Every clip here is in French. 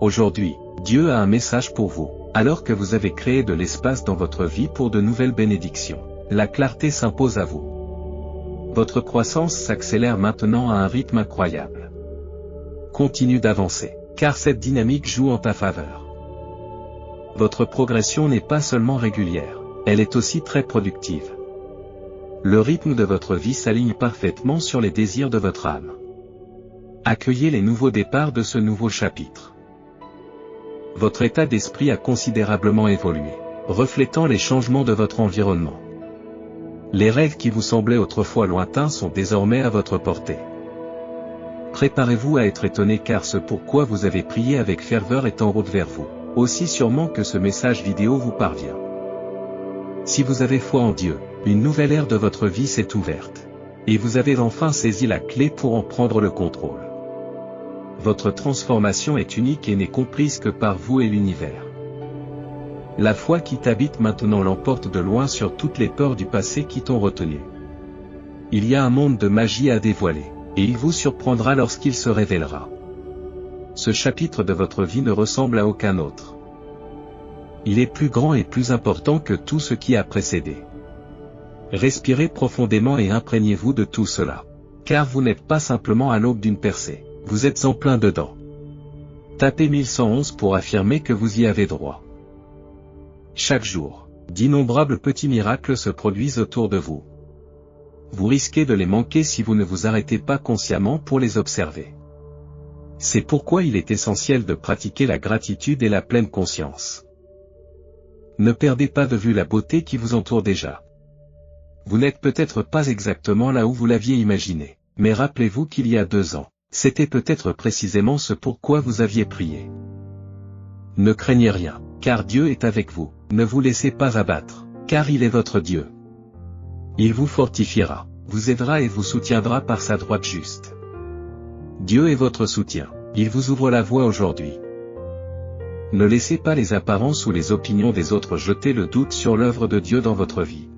Aujourd'hui, Dieu a un message pour vous. Alors que vous avez créé de l'espace dans votre vie pour de nouvelles bénédictions, la clarté s'impose à vous. Votre croissance s'accélère maintenant à un rythme incroyable. Continue d'avancer, car cette dynamique joue en ta faveur. Votre progression n'est pas seulement régulière, elle est aussi très productive. Le rythme de votre vie s'aligne parfaitement sur les désirs de votre âme. Accueillez les nouveaux départs de ce nouveau chapitre. Votre état d'esprit a considérablement évolué, reflétant les changements de votre environnement. Les rêves qui vous semblaient autrefois lointains sont désormais à votre portée. Préparez-vous à être étonné car ce pourquoi vous avez prié avec ferveur est en route vers vous, aussi sûrement que ce message vidéo vous parvient. Si vous avez foi en Dieu, une nouvelle ère de votre vie s'est ouverte. Et vous avez enfin saisi la clé pour en prendre le contrôle. Votre transformation est unique et n'est comprise que par vous et l'univers. La foi qui t'habite maintenant l'emporte de loin sur toutes les peurs du passé qui t'ont retenu. Il y a un monde de magie à dévoiler, et il vous surprendra lorsqu'il se révélera. Ce chapitre de votre vie ne ressemble à aucun autre. Il est plus grand et plus important que tout ce qui a précédé. Respirez profondément et imprégnez-vous de tout cela. Car vous n'êtes pas simplement à l'aube d'une percée, vous êtes en plein dedans. Tapez 1111 pour affirmer que vous y avez droit. Chaque jour, d'innombrables petits miracles se produisent autour de vous. Vous risquez de les manquer si vous ne vous arrêtez pas consciemment pour les observer. C'est pourquoi il est essentiel de pratiquer la gratitude et la pleine conscience. Ne perdez pas de vue la beauté qui vous entoure déjà. Vous n'êtes peut-être pas exactement là où vous l'aviez imaginé, mais rappelez-vous qu'il y a 2 ans, c'était peut-être précisément ce pourquoi vous aviez prié. Ne craignez rien, car Dieu est avec vous, ne vous laissez pas abattre, car il est votre Dieu. Il vous fortifiera, vous aidera et vous soutiendra par sa droite juste. Dieu est votre soutien, il vous ouvre la voie aujourd'hui. Ne laissez pas les apparences ou les opinions des autres jeter le doute sur l'œuvre de Dieu dans votre vie.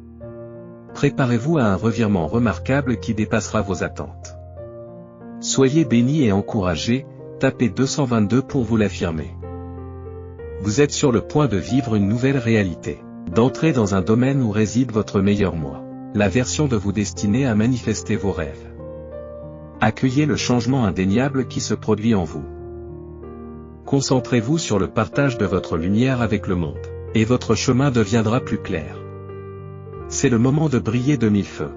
Préparez-vous à un revirement remarquable qui dépassera vos attentes. Soyez bénis et encouragés, tapez 222 pour vous l'affirmer. Vous êtes sur le point de vivre une nouvelle réalité, d'entrer dans un domaine où réside votre meilleur moi, la version de vous destinée à manifester vos rêves. Accueillez le changement indéniable qui se produit en vous. Concentrez-vous sur le partage de votre lumière avec le monde, et votre chemin deviendra plus clair. C'est le moment de briller de 1000 feux.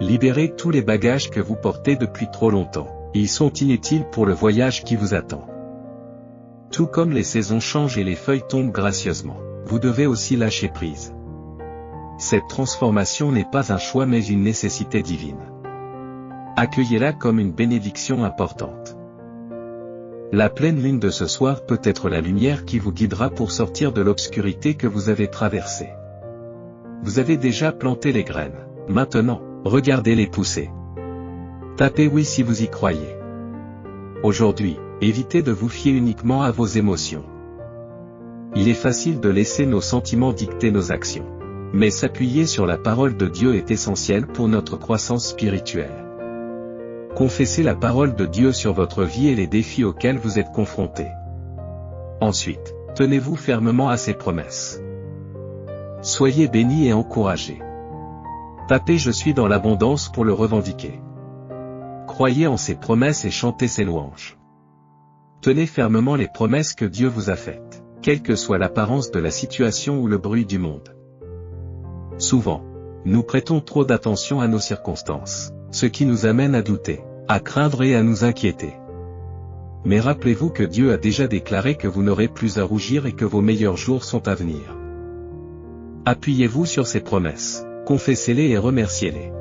Libérez tous les bagages que vous portez depuis trop longtemps, ils sont inutiles pour le voyage qui vous attend. Tout comme les saisons changent et les feuilles tombent gracieusement, vous devez aussi lâcher prise. Cette transformation n'est pas un choix mais une nécessité divine. Accueillez-la comme une bénédiction importante. La pleine lune de ce soir peut être la lumière qui vous guidera pour sortir de l'obscurité que vous avez traversée. Vous avez déjà planté les graines, maintenant, regardez-les pousser. Tapez oui si vous y croyez. Aujourd'hui, évitez de vous fier uniquement à vos émotions. Il est facile de laisser nos sentiments dicter nos actions. Mais s'appuyer sur la parole de Dieu est essentiel pour notre croissance spirituelle. Confessez la parole de Dieu sur votre vie et les défis auxquels vous êtes confrontés. Ensuite, tenez-vous fermement à ses promesses. Soyez bénis et encouragés. Tapez je suis dans l'abondance pour le revendiquer. Croyez en ses promesses et chantez ses louanges. Tenez fermement les promesses que Dieu vous a faites, quelle que soit l'apparence de la situation ou le bruit du monde. Souvent, nous prêtons trop d'attention à nos circonstances, ce qui nous amène à douter, à craindre et à nous inquiéter. Mais rappelez-vous que Dieu a déjà déclaré que vous n'aurez plus à rougir et que vos meilleurs jours sont à venir. Appuyez-vous sur ces promesses, confessez-les et remerciez-les.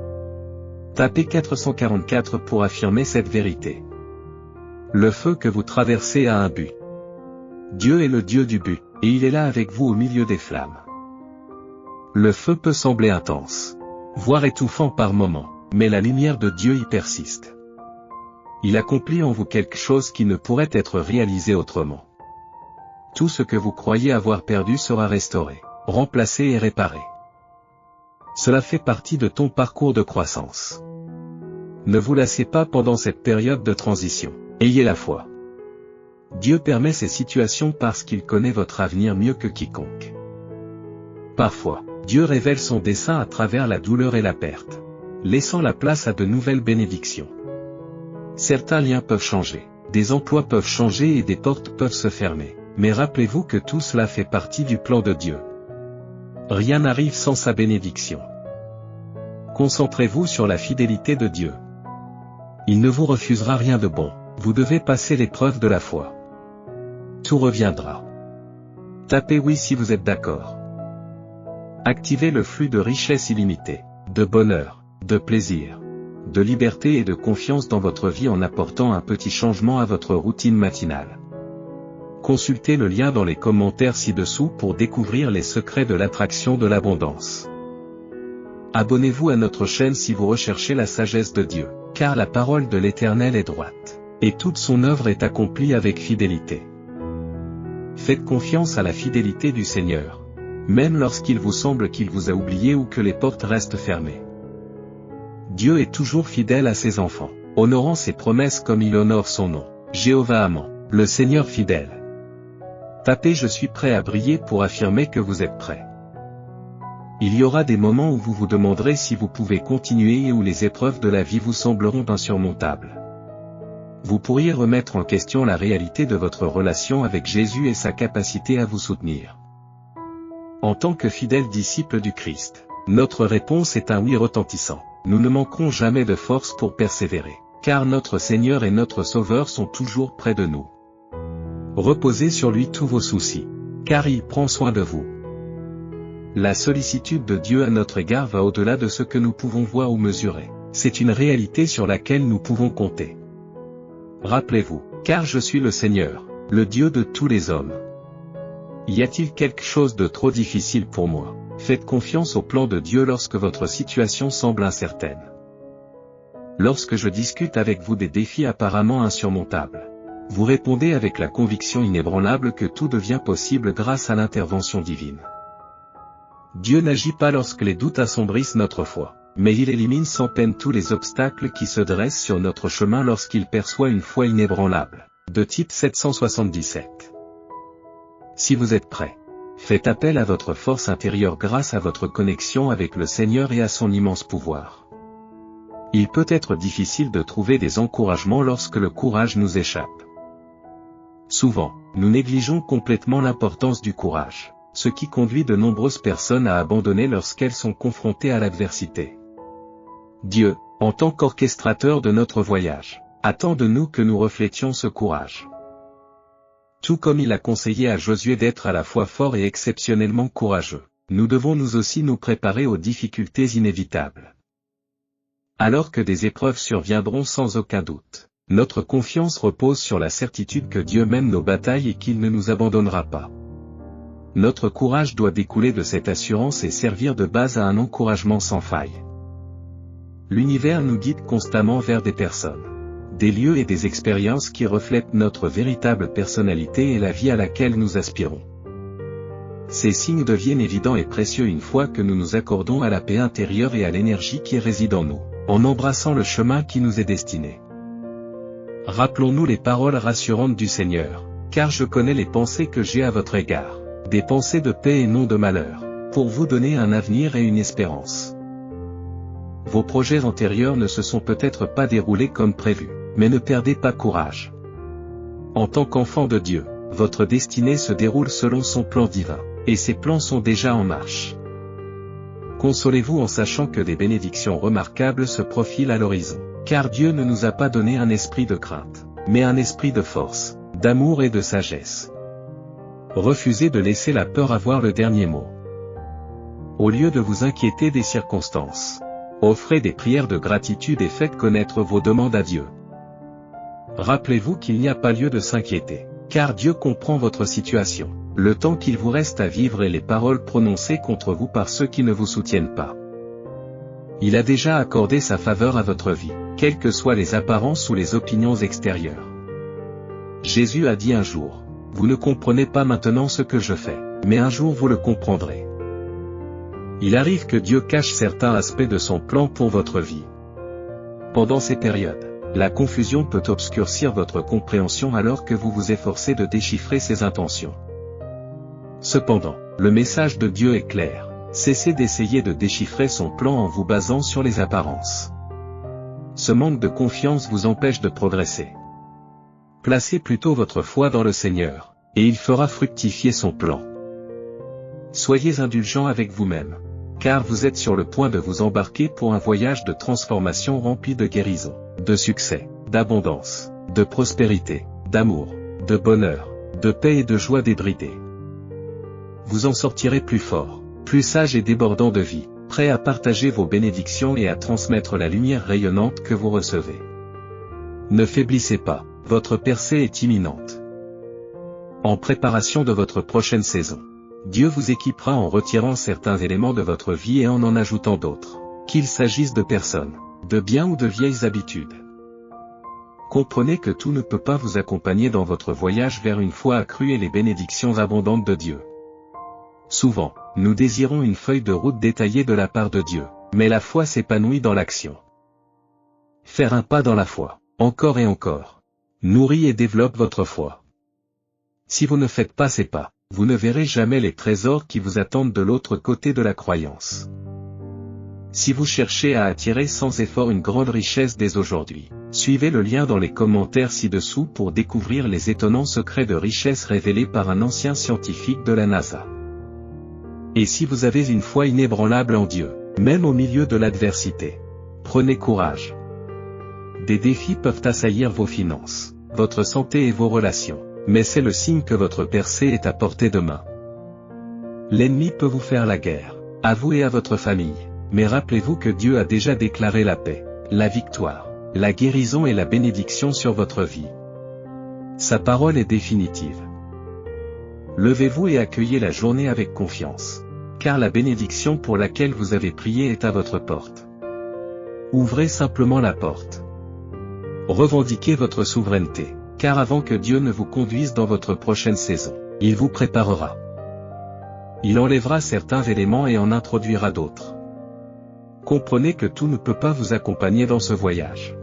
Tapez 444 pour affirmer cette vérité. Le feu que vous traversez a un but. Dieu est le Dieu du but, et il est là avec vous au milieu des flammes. Le feu peut sembler intense, voire étouffant par moments, mais la lumière de Dieu y persiste. Il accomplit en vous quelque chose qui ne pourrait être réalisé autrement. Tout ce que vous croyez avoir perdu sera restauré, remplacé et réparé. Cela fait partie de ton parcours de croissance. Ne vous lassez pas pendant cette période de transition. Ayez la foi. Dieu permet ces situations parce qu'il connaît votre avenir mieux que quiconque. Parfois, Dieu révèle son dessein à travers la douleur et la perte, laissant la place à de nouvelles bénédictions. Certains liens peuvent changer, des emplois peuvent changer et des portes peuvent se fermer, mais rappelez-vous que tout cela fait partie du plan de Dieu. Rien n'arrive sans sa bénédiction. Concentrez-vous sur la fidélité de Dieu. Il ne vous refusera rien de bon, vous devez passer l'épreuve de la foi. Tout reviendra. Tapez oui si vous êtes d'accord. Activez le flux de richesse illimitée, de bonheur, de plaisir, de liberté et de confiance dans votre vie en apportant un petit changement à votre routine matinale. Consultez le lien dans les commentaires ci-dessous pour découvrir les secrets de l'attraction de l'abondance. Abonnez-vous à notre chaîne si vous recherchez la sagesse de Dieu, car la parole de l'Éternel est droite, et toute son œuvre est accomplie avec fidélité. Faites confiance à la fidélité du Seigneur, même lorsqu'il vous semble qu'il vous a oublié ou que les portes restent fermées. Dieu est toujours fidèle à ses enfants, honorant ses promesses comme il honore son nom, Jéhovah Amant, le Seigneur fidèle. Tapez je suis prêt à briller pour affirmer que vous êtes prêt. Il y aura des moments où vous vous demanderez si vous pouvez continuer et où les épreuves de la vie vous sembleront insurmontables. Vous pourriez remettre en question la réalité de votre relation avec Jésus et sa capacité à vous soutenir. En tant que fidèles disciples du Christ, notre réponse est un oui retentissant. Nous ne manquerons jamais de force pour persévérer, car notre Seigneur et notre Sauveur sont toujours près de nous. Reposez sur lui tous vos soucis, car il prend soin de vous. La sollicitude de Dieu à notre égard va au-delà de ce que nous pouvons voir ou mesurer. C'est une réalité sur laquelle nous pouvons compter. Rappelez-vous, car je suis le Seigneur, le Dieu de tous les hommes. Y a-t-il quelque chose de trop difficile pour moi? Faites confiance au plan de Dieu lorsque votre situation semble incertaine. Lorsque je discute avec vous des défis apparemment insurmontables, vous répondez avec la conviction inébranlable que tout devient possible grâce à l'intervention divine. Dieu n'agit pas lorsque les doutes assombrissent notre foi, mais il élimine sans peine tous les obstacles qui se dressent sur notre chemin lorsqu'il perçoit une foi inébranlable, de type 777. Si vous êtes prêt, faites appel à votre force intérieure grâce à votre connexion avec le Seigneur et à son immense pouvoir. Il peut être difficile de trouver des encouragements lorsque le courage nous échappe. Souvent, nous négligeons complètement l'importance du courage, ce qui conduit de nombreuses personnes à abandonner lorsqu'elles sont confrontées à l'adversité. Dieu, en tant qu'orchestrateur de notre voyage, attend de nous que nous reflétions ce courage. Tout comme il a conseillé à Josué d'être à la fois fort et exceptionnellement courageux, nous devons nous aussi nous préparer aux difficultés inévitables. Alors que des épreuves surviendront sans aucun doute, notre confiance repose sur la certitude que Dieu mène nos batailles et qu'il ne nous abandonnera pas. Notre courage doit découler de cette assurance et servir de base à un encouragement sans faille. L'univers nous guide constamment vers des personnes, des lieux et des expériences qui reflètent notre véritable personnalité et la vie à laquelle nous aspirons. Ces signes deviennent évidents et précieux une fois que nous nous accordons à la paix intérieure et à l'énergie qui réside en nous, en embrassant le chemin qui nous est destiné. Rappelons-nous les paroles rassurantes du Seigneur, car je connais les pensées que j'ai à votre égard, des pensées de paix et non de malheur, pour vous donner un avenir et une espérance. Vos projets antérieurs ne se sont peut-être pas déroulés comme prévu, mais ne perdez pas courage. En tant qu'enfant de Dieu, votre destinée se déroule selon son plan divin, et ses plans sont déjà en marche. Consolez-vous en sachant que des bénédictions remarquables se profilent à l'horizon, car Dieu ne nous a pas donné un esprit de crainte, mais un esprit de force, d'amour et de sagesse. Refusez de laisser la peur avoir le dernier mot. Au lieu de vous inquiéter des circonstances, offrez des prières de gratitude et faites connaître vos demandes à Dieu. Rappelez-vous qu'il n'y a pas lieu de s'inquiéter, car Dieu comprend votre situation, le temps qu'il vous reste à vivre et les paroles prononcées contre vous par ceux qui ne vous soutiennent pas. Il a déjà accordé sa faveur à votre vie, quelles que soient les apparences ou les opinions extérieures. Jésus a dit un jour, « Vous ne comprenez pas maintenant ce que je fais, mais un jour vous le comprendrez. » Il arrive que Dieu cache certains aspects de son plan pour votre vie. Pendant ces périodes, La confusion peut obscurcir votre compréhension alors que vous vous efforcez de déchiffrer ses intentions. Cependant, le message de Dieu est clair. Cessez d'essayer de déchiffrer son plan en vous basant sur les apparences. Ce manque de confiance vous empêche de progresser. Placez plutôt votre foi dans le Seigneur, et il fera fructifier son plan. Soyez indulgents avec vous-même, car vous êtes sur le point de vous embarquer pour un voyage de transformation rempli de guérison, de succès, d'abondance, de prospérité, d'amour, de bonheur, de paix et de joie débridée. Vous en sortirez plus fort, plus sage et débordant de vie, prêt à partager vos bénédictions et à transmettre la lumière rayonnante que vous recevez. Ne faiblissez pas, votre percée est imminente. En préparation de votre prochaine saison, Dieu vous équipera en retirant certains éléments de votre vie et en ajoutant d'autres, qu'il s'agisse de personnes, de biens ou de vieilles habitudes. Comprenez que tout ne peut pas vous accompagner dans votre voyage vers une foi accrue et les bénédictions abondantes de Dieu. Souvent, nous désirons une feuille de route détaillée de la part de Dieu, mais la foi s'épanouit dans l'action. Faire un pas dans la foi, encore et encore, nourrit et développe votre foi. Si vous ne faites pas ces pas, vous ne verrez jamais les trésors qui vous attendent de l'autre côté de la croyance. Si vous cherchez à attirer sans effort une grande richesse dès aujourd'hui, suivez le lien dans les commentaires ci-dessous pour découvrir les étonnants secrets de richesse révélés par un ancien scientifique de la NASA. Et si vous avez une foi inébranlable en Dieu, même au milieu de l'adversité, prenez courage. Des défis peuvent assaillir vos finances, votre santé et vos relations, mais c'est le signe que votre percée est à portée de main. L'ennemi peut vous faire la guerre, à vous et à votre famille, mais rappelez-vous que Dieu a déjà déclaré la paix, la victoire, la guérison et la bénédiction sur votre vie. Sa parole est définitive. Levez-vous et accueillez la journée avec confiance, car la bénédiction pour laquelle vous avez prié est à votre porte. Ouvrez simplement la porte. Revendiquez votre souveraineté, car avant que Dieu ne vous conduise dans votre prochaine saison, il vous préparera. Il enlèvera certains éléments et en introduira d'autres. Comprenez que tout ne peut pas vous accompagner dans ce voyage.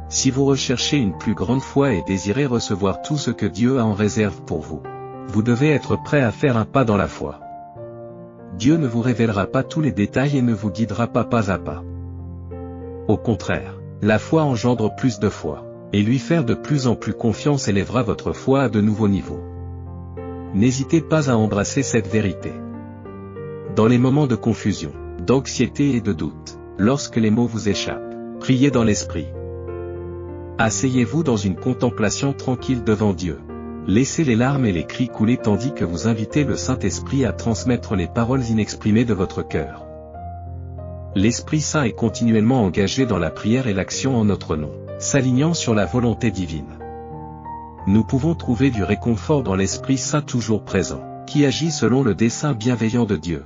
Si vous recherchez une plus grande foi et désirez recevoir tout ce que Dieu a en réserve pour vous, vous devez être prêt à faire un pas dans la foi. Dieu ne vous révélera pas tous les détails et ne vous guidera pas à pas. Au contraire, la foi engendre plus de foi, et lui faire de plus en plus confiance élèvera votre foi à de nouveaux niveaux. N'hésitez pas à embrasser cette vérité. Dans les moments de confusion, d'anxiété et de doute, lorsque les mots vous échappent, priez dans l'esprit. Asseyez-vous dans une contemplation tranquille devant Dieu. Laissez les larmes et les cris couler tandis que vous invitez le Saint-Esprit à transmettre les paroles inexprimées de votre cœur. L'Esprit Saint est continuellement engagé dans la prière et l'action en notre nom, s'alignant sur la volonté divine. Nous pouvons trouver du réconfort dans l'Esprit Saint toujours présent, qui agit selon le dessein bienveillant de Dieu.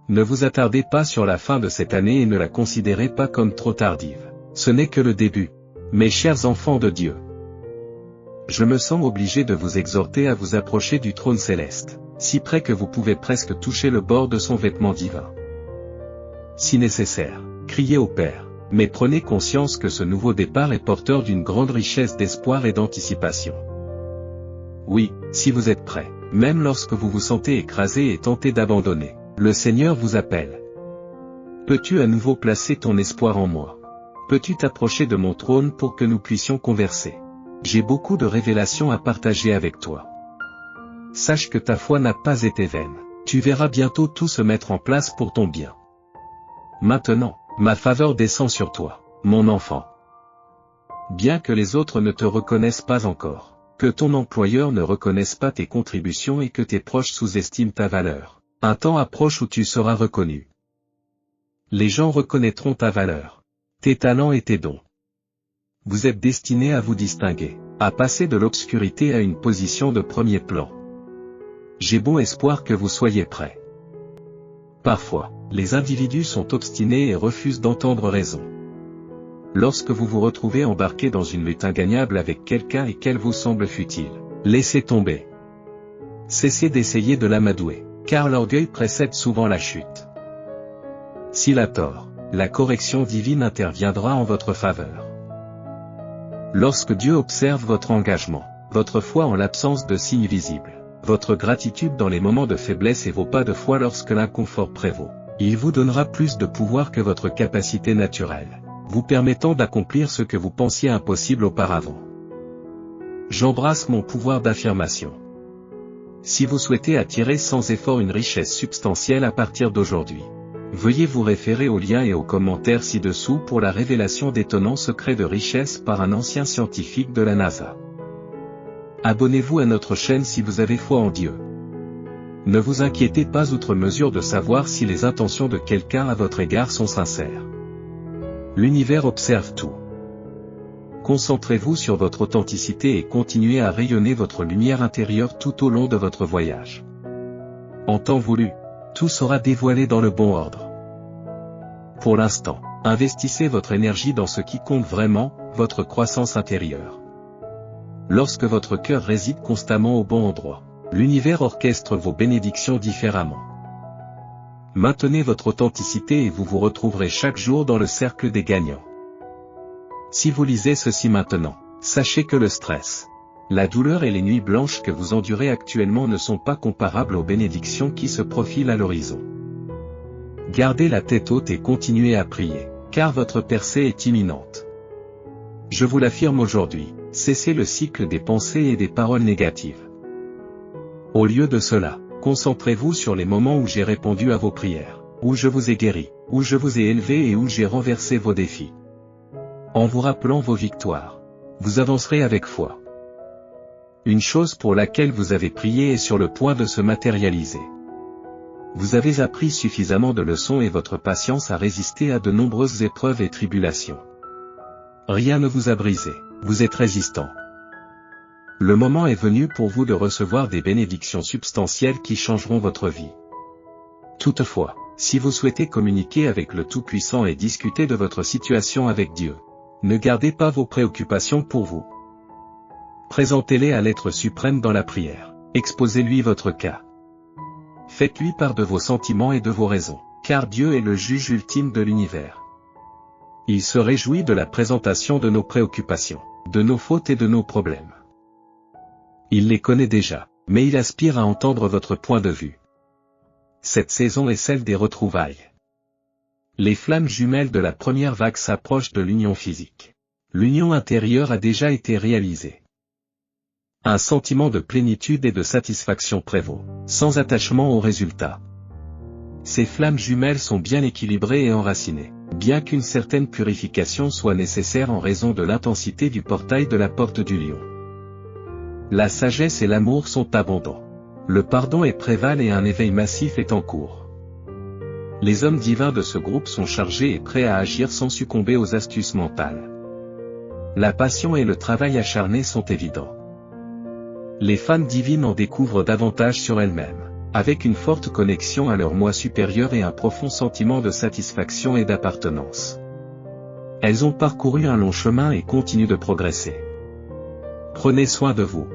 Ne vous attardez pas sur la fin de cette année et ne la considérez pas comme trop tardive. Ce n'est que le début. Mes chers enfants de Dieu, je me sens obligé de vous exhorter à vous approcher du trône céleste, si près que vous pouvez presque toucher le bord de son vêtement divin. Si nécessaire, criez au Père, mais prenez conscience que ce nouveau départ est porteur d'une grande richesse d'espoir et d'anticipation. Oui, si vous êtes prêt, même lorsque vous vous sentez écrasé et tenté d'abandonner, le Seigneur vous appelle. Peux-tu à nouveau placer ton espoir en moi? Peux-tu t'approcher de mon trône pour que nous puissions converser? J'ai beaucoup de révélations à partager avec toi. Sache que ta foi n'a pas été vaine. Tu verras bientôt tout se mettre en place pour ton bien. Maintenant, ma faveur descend sur toi, mon enfant. Bien que les autres ne te reconnaissent pas encore, que ton employeur ne reconnaisse pas tes contributions et que tes proches sous-estiment ta valeur, un temps approche où tu seras reconnu. Les gens reconnaîtront ta valeur, tes talents et tes dons. Vous êtes destinés à vous distinguer, à passer de l'obscurité à une position de premier plan. J'ai bon espoir que vous soyez prêts. Parfois, les individus sont obstinés et refusent d'entendre raison. Lorsque vous vous retrouvez embarqué dans une lutte ingagnable avec quelqu'un et qu'elle vous semble futile, laissez tomber. Cessez d'essayer de l'amadouer, car l'orgueil précède souvent la chute. S'il a tort, la correction divine interviendra en votre faveur. Lorsque Dieu observe votre engagement, votre foi en l'absence de signes visibles, votre gratitude dans les moments de faiblesse et vos pas de foi lorsque l'inconfort prévaut, il vous donnera plus de pouvoir que votre capacité naturelle, vous permettant d'accomplir ce que vous pensiez impossible auparavant. J'embrasse mon pouvoir d'affirmation. Si vous souhaitez attirer sans effort une richesse substantielle à partir d'aujourd'hui, veuillez vous référer aux liens et aux commentaires ci-dessous pour la révélation d'étonnants secrets de richesse par un ancien scientifique de la NASA. Abonnez-vous à notre chaîne si vous avez foi en Dieu. Ne vous inquiétez pas outre mesure de savoir si les intentions de quelqu'un à votre égard sont sincères. L'univers observe tout. Concentrez-vous sur votre authenticité et continuez à rayonner votre lumière intérieure tout au long de votre voyage. En temps voulu, tout sera dévoilé dans le bon ordre. Pour l'instant, investissez votre énergie dans ce qui compte vraiment, votre croissance intérieure. Lorsque votre cœur réside constamment au bon endroit, l'univers orchestre vos bénédictions différemment. Maintenez votre authenticité et vous vous retrouverez chaque jour dans le cercle des gagnants. Si vous lisez ceci maintenant, sachez que le stress, la douleur et les nuits blanches que vous endurez actuellement ne sont pas comparables aux bénédictions qui se profilent à l'horizon. Gardez la tête haute et continuez à prier, car votre percée est imminente. Je vous l'affirme aujourd'hui, cessez le cycle des pensées et des paroles négatives. Au lieu de cela, concentrez-vous sur les moments où j'ai répondu à vos prières, où je vous ai guéri, où je vous ai élevé et où j'ai renversé vos défis. En vous rappelant vos victoires, vous avancerez avec foi. Une chose pour laquelle vous avez prié est sur le point de se matérialiser. Vous avez appris suffisamment de leçons et votre patience a résisté à de nombreuses épreuves et tribulations. Rien ne vous a brisé, vous êtes résistant. Le moment est venu pour vous de recevoir des bénédictions substantielles qui changeront votre vie. Toutefois, si vous souhaitez communiquer avec le Tout-Puissant et discuter de votre situation avec Dieu, ne gardez pas vos préoccupations pour vous. Présentez-les à l'être suprême dans la prière, exposez-lui votre cas. Faites-lui part de vos sentiments et de vos raisons, car Dieu est le juge ultime de l'univers. Il se réjouit de la présentation de nos préoccupations, de nos fautes et de nos problèmes. Il les connaît déjà, mais il aspire à entendre votre point de vue. Cette saison est celle des retrouvailles. Les flammes jumelles de la première vague s'approchent de l'union physique. L'union intérieure a déjà été réalisée. Un sentiment de plénitude et de satisfaction prévaut, sans attachement aux résultats. Ces flammes jumelles sont bien équilibrées et enracinées, bien qu'une certaine purification soit nécessaire en raison de l'intensité du portail de la porte du lion. La sagesse et l'amour sont abondants. Le pardon est préval et un éveil massif est en cours. Les hommes divins de ce groupe sont chargés et prêts à agir sans succomber aux astuces mentales. La passion et le travail acharné sont évidents. Les femmes divines en découvrent davantage sur elles-mêmes, avec une forte connexion à leur moi supérieur et un profond sentiment de satisfaction et d'appartenance. Elles ont parcouru un long chemin et continuent de progresser. Prenez soin de vous.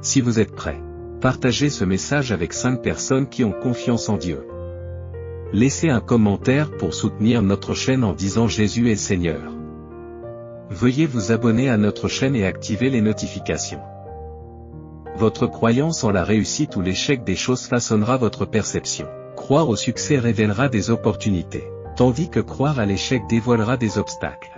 Si vous êtes prêts, partagez ce message avec 5 personnes qui ont confiance en Dieu. Laissez un commentaire pour soutenir notre chaîne en disant Jésus est Seigneur. Veuillez vous abonner à notre chaîne et activer les notifications. Votre croyance en la réussite ou l'échec des choses façonnera votre perception. Croire au succès révélera des opportunités, tandis que croire à l'échec dévoilera des obstacles.